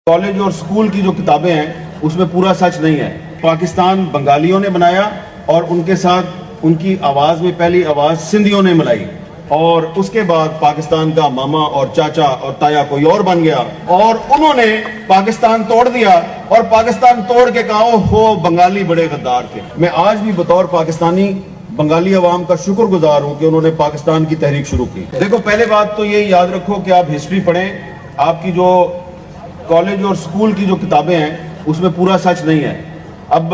College और school की जो किताबें हैं उसमें पूरा सच नहीं है। पाकिस्तान बंगालियों ने बनाया और उनके साथ उनकी आवाज में पहली आवाज सिंधियों ने मिलाई और उसके बाद पाकिस्तान का मामा और चाचा और ताया कोई और बन गया और उन्होंने पाकिस्तान तोड़ दिया और पाकिस्तान तोड़ के कहा हो बंगाली बड़े गद्दार थे। मैं आज भी बतौर पाकिस्तानी बंगाली अवाम का शुक्रगुजार हूं कि उन्होंने पाकिस्तान की तहरीक शुरू की। देखो, पहले बात तो ये याद रखो कि आप हिस्ट्री पढ़ें, आपकी जो कॉलेज और स्कूल की जो किताबें हैं उसमें पूरा सच नहीं है। अब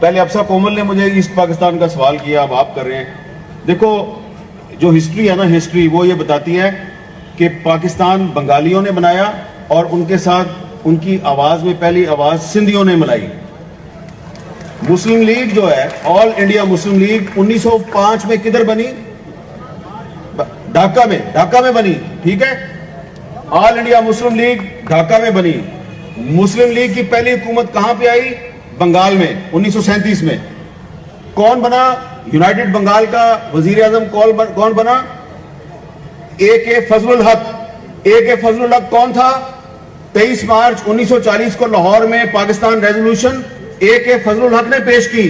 पहले अफसा कोमल ने मुझे ईस्ट पाकिस्तान का सवाल किया, अब आप कर रहे हैं। देखो, जो हिस्ट्री है ना, हिस्ट्री वो ये बताती है कि पाकिस्तान बंगालियों ने बनाया और उनके साथ उनकी आवाज में पहली आवाज सिंधियों ने मिलाई। मुस्लिम लीग जो है, ऑल इंडिया मुस्लिम लीग 1905 में किधर बनी? ढाका में बनी, ठीक है। All India Muslim league Dhaka में बनी। मुस्लिम लीग की पहली हुकूमत कहां पे आई? बंगाल में 1937 में। कौन बना यूनाइटेड बंगाल का वजीर आजम? कौन बना? ए.के. फजलुल हक। ए.के. फजलुल हक कौन था? 23 मार्च 1940 को लाहौर में पाकिस्तान रेजोल्यूशन ए.के. फजलुल हक ने पेश की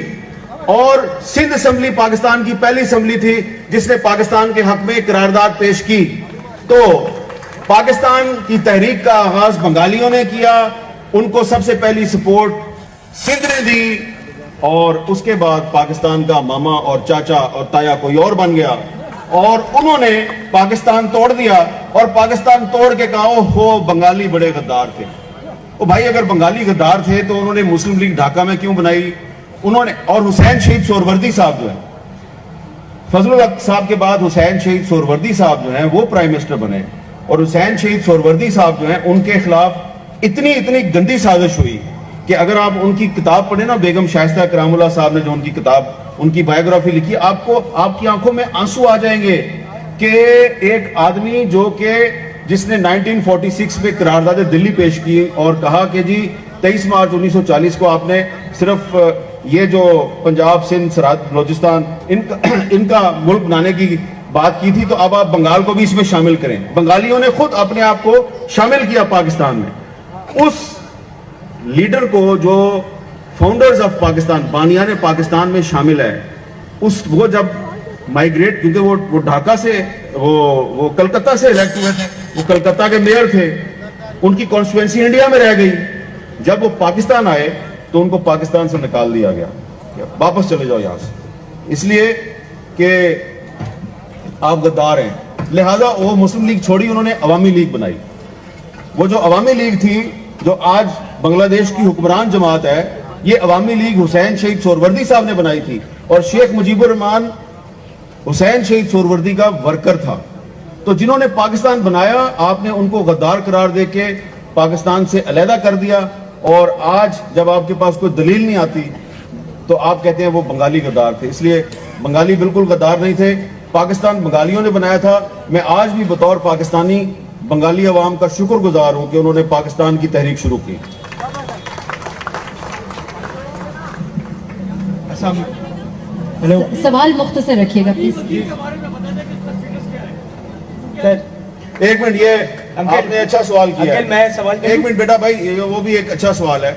और सिंध असेंबली पाकिस्तान की पहली असेंबली थी जिसने पाकिस्तान के हक में करारदाद पेश की। तो पाकिस्तान की तहरीक का आगाज बंगालियों ने किया, उनको सबसे पहली सपोर्ट सिंध ने दी और उसके बाद पाकिस्तान का मामा और चाचा और ताया कोई और बन गया और उन्होंने पाकिस्तान तोड़ दिया और पाकिस्तान तोड़ के कहा हो बंगाली बड़े गद्दार थे। तो भाई, अगर बंगाली गद्दार थे तो उन्होंने मुस्लिम लीग ढाका में क्यों बनाई? उन्होंने, और हुसैन शहीद सोहरवर्दी साहब जो है, फजलुल हक साहब के बाद हुसैन शहीद सोहरवर्दी साहब जो है वो प्राइम मिनिस्टर बने और हुसैन शहीद सोहरवर्दी साहब जो है उनके खिलाफ इतनी गंदी साजिश हुई कि अगर आप उनकी किताब पढ़े ना, बेगम शाइस्ता करामुल्लाह साहब ने जो उनकी किताब, उनकी बायोग्राफी लिखी, आपको आपकी आंखों में आंसू आ जाएंगे कि एक आदमी जो कि जिसने 1946 में करारदाद दिल्ली पेश की और कहा कि जी 23 मार्च 1940 को आपने सिर्फ ये जो पंजाब, सिंध, सरहद, बलोचिस्तान इनका मुल्क बनाने की बात की थी, तो अब आप बंगाल को भी इसमें शामिल करें। बंगालियों ने खुद अपने आप को शामिल किया पाकिस्तान में। उस लीडर को जो फाउंडर्स ऑफ पाकिस्तान, बानियाने पाकिस्तान में शामिल है, वो जब माइग्रेट, क्योंकि वो ढाका से वो कलकत्ता से इलेक्ट हुए थे, वो कलकत्ता के मेयर थे, उनकी कॉन्स्टिट्यूएंसी इंडिया में रह गई। जब वो पाकिस्तान आए तो उनको पाकिस्तान से निकाल दिया गया, वापस चले जाओ यहां से, इसलिए कि आप गद्दार हैं। लिहाजा वो मुस्लिम लीग छोड़ी, उन्होंने अवामी लीग बनाई। वो जो अवामी लीग थी, जो आज बांग्लादेश की हुक्मरान जमात है, ये अवामी लीग हुसैन शहीद सोहरवर्दी साहब ने बनाई थी और शेख मुजीबुर रहमान हुसैन शहीद सोहरवर्दी का वर्कर था। तो जिन्होंने पाकिस्तान बनाया, आपने उनको गद्दार करार देके पाकिस्तान से अलहदा कर दिया और आज जब आपके पास कोई दलील नहीं आती तो आप कहते हैं वो बंगाली गद्दार थे। इसलिए बंगाली बिल्कुल गद्दार नहीं थे, पाकिस्तान बंगालियों ने बनाया था। मैं आज भी बतौर पाकिस्तानी बंगाली अवाम का शुक्रगुजार हूं कि उन्होंने पाकिस्तान की तहरीक शुरू की। सवाल मुख्तसर रखिएगा प्लीज। एक मिनट, ये आपने अच्छा सवाल किया है। मैं सवाल, एक मिनट बेटा भाई, वो भी एक अच्छा सवाल है,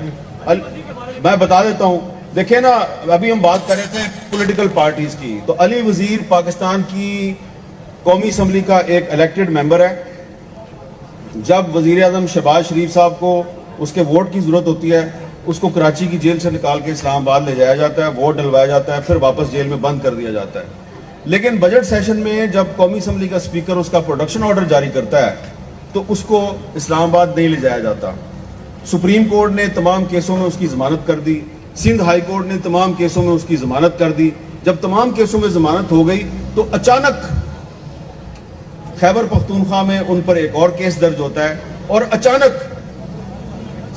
मैं बता देता हूं। देखिए ना, अभी हम बात कर रहे थे पॉलिटिकल पार्टीज की, तो अली वजीर पाकिस्तान की कौमी असम्बली का एक इलेक्टेड मेंबर है। जब वजीर आजम शहबाज शरीफ साहब को उसके वोट की जरूरत होती है, उसको कराची की जेल से निकाल के इस्लामाबाद ले जाया जाता है, वोट डलवाया जाता है, फिर वापस जेल में बंद कर दिया जाता है। लेकिन बजट सेशन में जब कौमी असम्बली का स्पीकर उसका प्रोडक्शन ऑर्डर जारी करता है तो उसको इस्लामाबाद नहीं ले जाया जाता। सुप्रीम कोर्ट ने तमाम केसों में उसकी जमानत कर दी, सिंध हाई कोर्ट ने तमाम केसों में उसकी जमानत कर दी। जब तमाम केसों में जमानत हो गई तो अचानक खैबर पख्तूनख्वा में उन पर एक और केस दर्ज होता है और अचानक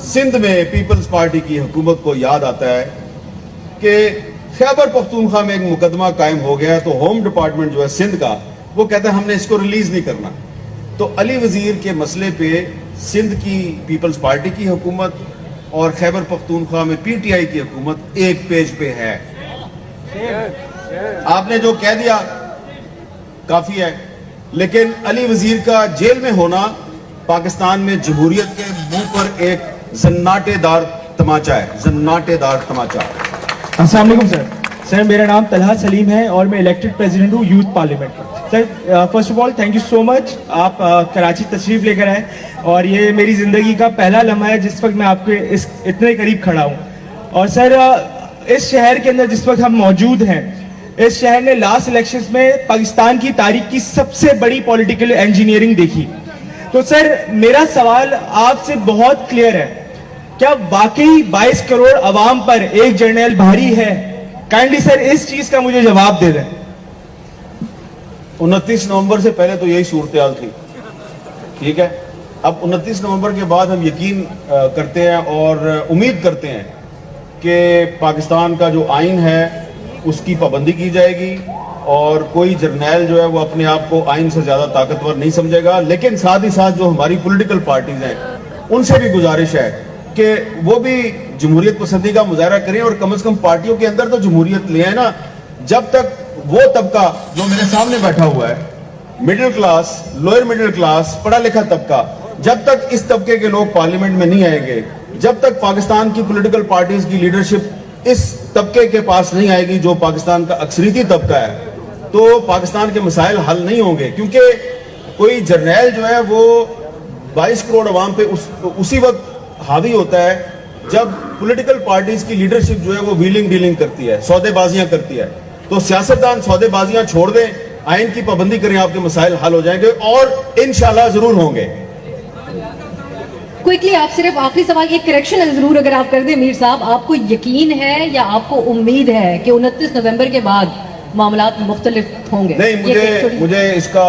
सिंध में पीपल्स पार्टी की हुकूमत को याद आता है कि खैबर पख्तूनख्वा में एक मुकदमा कायम हो गया है, तो होम डिपार्टमेंट जो है सिंध का, वो कहता है हमने इसको रिलीज नहीं करना। तो अली वजीर के मसले पे सिंध की पीपल्स पार्टी की हुकूमत और खैबर पख्तूनख्वा में पीटीआई की हुकूमत एक पेज पे है। आपने जो कह दिया काफी है, लेकिन अली वजीर का जेल में होना पाकिस्तान में जमहूरियत के मुंह पर एक जन्नाटेदार तमाचा है, जन्नाटेदार तमाचा। अस्सलाम वालेकुम सर। सर मेरा नाम तलहा सलीम है और मैं इलेक्टेड प्रेसिडेंट हूँ youth parliament. Sir first of all thank you so much, आप कराची तशरीफ लेकर आए और ये मेरी ज़िंदगी का पहला लम्हा है जिस वक्त मैं आपके इस इतने करीब खड़ा हूँ। और सर इस शहर के अंदर जिस वक्त हम मौजूद हैं, इस शहर ने लास्ट इलेक्शंस में पाकिस्तान की तारीख की सबसे बड़ी पॉलिटिकल इंजीनियरिंग देखी। तो सर मेरा सवाल आपसे बहुत क्लियर है, क्या वाकई 22 करोड़ अवाम पर एक जर्नैल भारी है? काइंडली सर इस चीज का मुझे जवाब दे दें। 29 नवंबर से पहले तो यही सूरत-ए-हाल थी, ठीक है। अब 29 नवंबर के बाद हम यकीन करते हैं और उम्मीद करते हैं कि पाकिस्तान का जो आइन है उसकी पाबंदी की जाएगी और कोई जर्नैल जो है वो अपने आप को आइन से ज्यादा ताकतवर नहीं समझेगा। लेकिन साथ ही साथ जो हमारी पॉलिटिकल पार्टीज हैं उनसे भी गुजारिश है कि वो भी जमहूरियत पसंदी का मुजाहरा करें और कम से कम पार्टियों के अंदर तो जमहूरियत ले आए ना। जब तक वो तबका जो मेरे सामने बैठा हुआ है, middle class, lower middle class, पढ़ा लिखा तबका, जब तक इस तबके के लोग पार्लियामेंट में नहीं आएंगे, जब तक पाकिस्तान की पॉलिटिकल पार्टीज की लीडरशिप इस तबके के पास नहीं आएगी जो पाकिस्तान का अक्सरियती तबका है, तो पाकिस्तान के मसाइल हल नहीं होंगे। क्योंकि कोई जर्नैल जो है वो 22 करोड़ अवाम पे उसी वक्त हावी होता है जब पॉलिटिकल पार्टीज की लीडरशिप जो है वो व्हीलिंग डीलिंग करती है, सौदेबाजियां करती है। तो सियासतदान सौदेबाजियां छोड़ दें, आइन की पाबंदी करें, आपके मसाइल हल हो जाएंगे और इंशाल्लाह जरूर होंगे। क्विकली आप सिर्फ आखिरी सवाल, एक करेक्शन जरूर अगर आप कर दें मीर साहब, आपको यकीन है या आपको उम्मीद है कि 29 नवंबर के बाद मामलात मुख्तलिफ होंगे? नहीं, मुझे इसका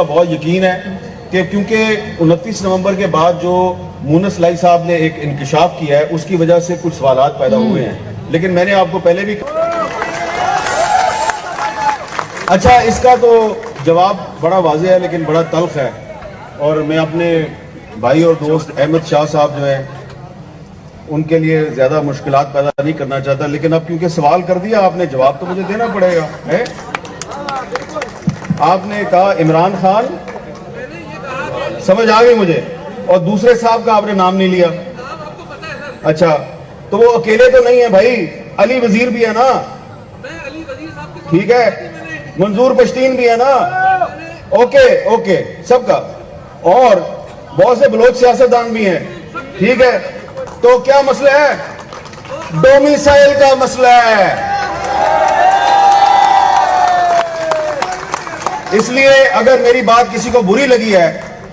बहुत यकीन है कि क्योंकि 29 नवंबर के बाद जो मुनस लाई साहब ने एक इंकिशाफ किया है उसकी वजह से कुछ सवालात पैदा हुए हैं। लेकिन मैंने आपको पहले भी अच्छा, इसका तो जवाब बड़ा वाज़ेह है लेकिन बड़ा तल्ख है और मैं अपने भाई और दोस्त अहमद शाह साहब जो है उनके लिए ज्यादा मुश्किलात पैदा नहीं करना चाहता। लेकिन अब क्योंकि सवाल कर दिया आपने, जवाब तो मुझे देना पड़ेगा है। आपने कहा इमरान खान, समझ आ गई मुझे, और दूसरे साहब का आपने नाम नहीं लिया। अच्छा, तो वो अकेले तो नहीं है भाई, अली वजीर भी है ना, ठीक है, मंजूर पश्तीन भी है ना, ओके सबका, और बहुत से बलोच सियासतदान भी हैं, ठीक है। तो क्या मसला है? डोमिसाइल का मसला है। इसलिए अगर मेरी बात किसी को बुरी लगी है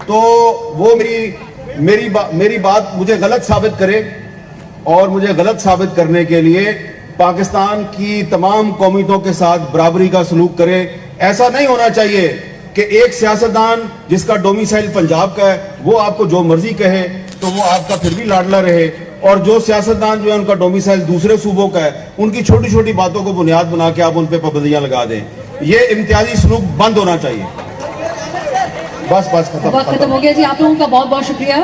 तो वो मेरी बात मुझे गलत साबित करे और मुझे गलत साबित करने के लिए पाकिस्तान की तमाम कौमियतों के साथ बराबरी का सलूक करे। ऐसा नहीं होना चाहिए कि एक सियासतदान जिसका डोमिसाइल पंजाब का है वो आपको जो मर्जी कहे तो वो आपका फिर भी लाडला रहे, और जो सियासतदान जो है उनका डोमिसाइल दूसरे सूबों का है उनकी छोटी छोटी बातों को बुनियाद बना के आप उन पर पाबंदियां लगा दें। ये इम्तियाजी सलूक बंद होना चाहिए। बस खत्म हो गया जी। आप लोगों का बहुत बहुत शुक्रिया।